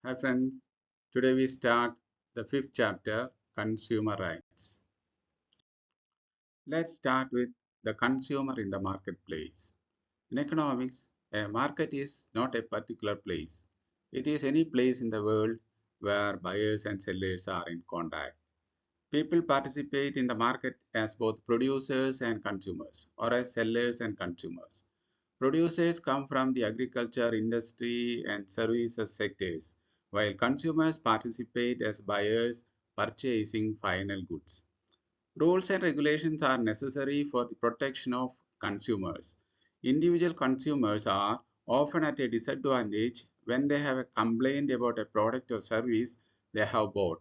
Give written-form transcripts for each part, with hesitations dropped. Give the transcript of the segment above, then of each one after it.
Hi friends, today we start the fifth chapter, Consumer Rights. Let's start with the consumer in the marketplace. In economics, a market is not a particular place. It is any place in the world where buyers and sellers are in contact. People participate in the market as both producers and consumers, or as sellers and consumers. Producers come from the agriculture, industry, and services sectors, while consumers participate as buyers purchasing final goods. Rules and regulations are necessary for the protection of consumers. Individual consumers are often at a disadvantage when they have a complaint about a product or service they have bought.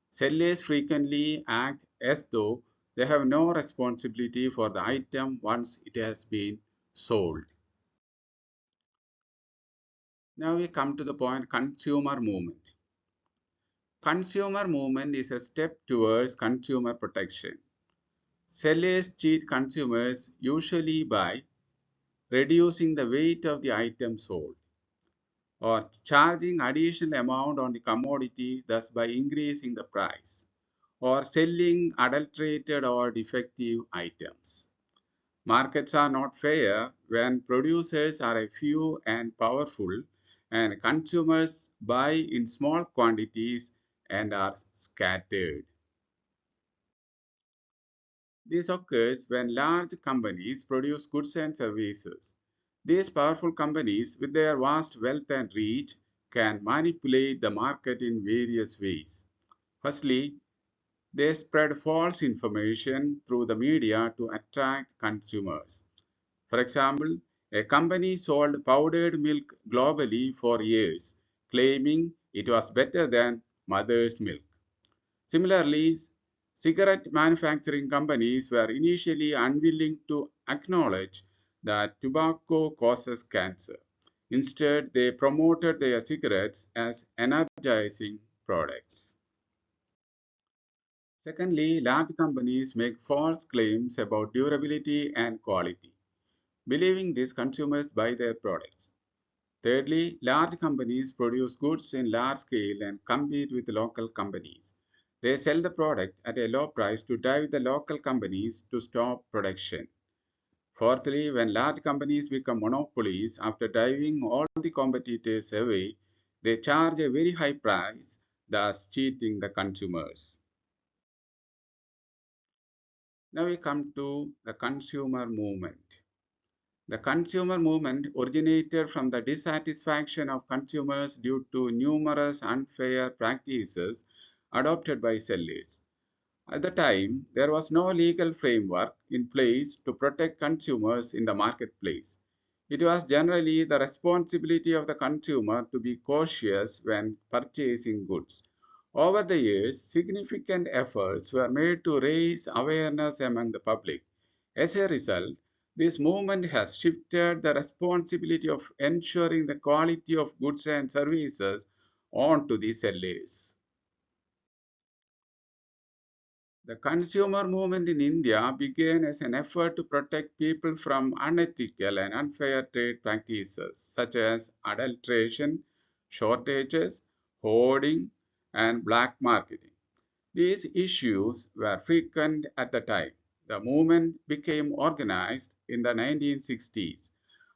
Sellers frequently act as though they have no responsibility for the item once it has been sold. Now we come to the point consumer movement. Consumer movement is a step towards consumer protection. Sellers cheat consumers usually by reducing the weight of the item sold or charging additional amount on the commodity, thus by increasing the price, or selling adulterated or defective items. Markets are not fair when producers are a few and powerful and consumers buy in small quantities and are scattered. This occurs when large companies produce goods and services. These powerful companies, with their vast wealth and reach, can manipulate the market in various ways. Firstly, they spread false information through the media to attract consumers. For example, a company sold powdered milk globally for years, claiming it was better than mother's milk. Similarly, cigarette manufacturing companies were initially unwilling to acknowledge that tobacco causes cancer. Instead, they promoted their cigarettes as energizing products. Secondly, large companies make false claims about durability and quality. Believing this, consumers buy their products. Thirdly, large companies produce goods in large scale and compete with local companies. They sell the product at a low price to drive the local companies to stop production. Fourthly, when large companies become monopolies after driving all the competitors away, they charge a very high price, thus cheating the consumers. Now we come to the consumer movement. The consumer movement originated from the dissatisfaction of consumers due to numerous unfair practices adopted by sellers. At the time, there was no legal framework in place to protect consumers in the marketplace. It was generally the responsibility of the consumer to be cautious when purchasing goods. Over the years, significant efforts were made to raise awareness among the public. As a result, this movement has shifted the responsibility of ensuring the quality of goods and services onto the sellers. The consumer movement in India began as an effort to protect people from unethical and unfair trade practices such as adulteration, shortages, hoarding, and black marketing. These issues were frequent at the time. The movement became organized in the 1960s.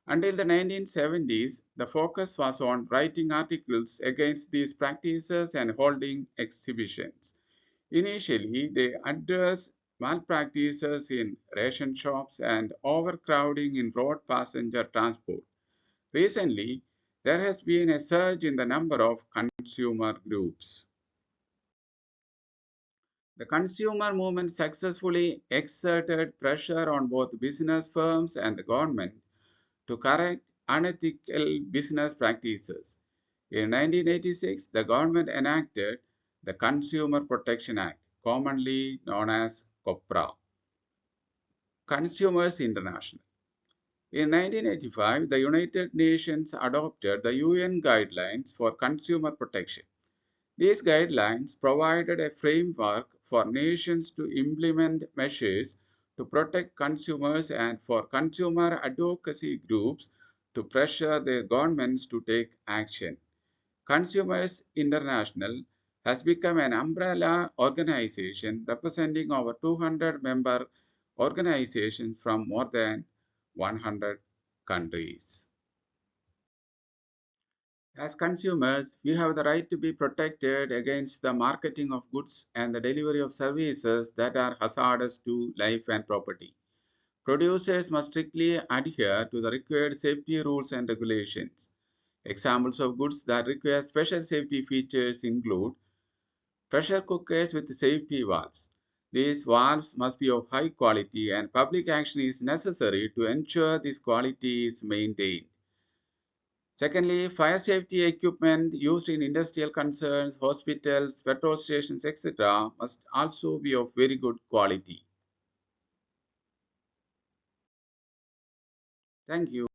Until the 1970s, the focus was on writing articles against these practices and holding exhibitions. Initially, they addressed malpractices in ration shops and overcrowding in road passenger transport. Recently, there has been a surge in the number of consumer groups. The consumer movement successfully exerted pressure on both business firms and the government to correct unethical business practices. In 1986, the government enacted the Consumer Protection Act, commonly known as COPRA, Consumers International. In 1985, the United Nations adopted the UN Guidelines for Consumer Protection. These guidelines provided a framework for nations to implement measures to protect consumers and for consumer advocacy groups to pressure their governments to take action. Consumers International has become an umbrella organization representing over 200 member organizations from more than 100 countries. As consumers, we have the right to be protected against the marketing of goods and the delivery of services that are hazardous to life and property. Producers must strictly adhere to the required safety rules and regulations. Examples of goods that require special safety features include pressure cookers with safety valves. These valves must be of high quality and public action is necessary to ensure this quality is maintained. Secondly, fire safety equipment used in industrial concerns, hospitals, petrol stations, etc. must also be of very good quality. Thank you.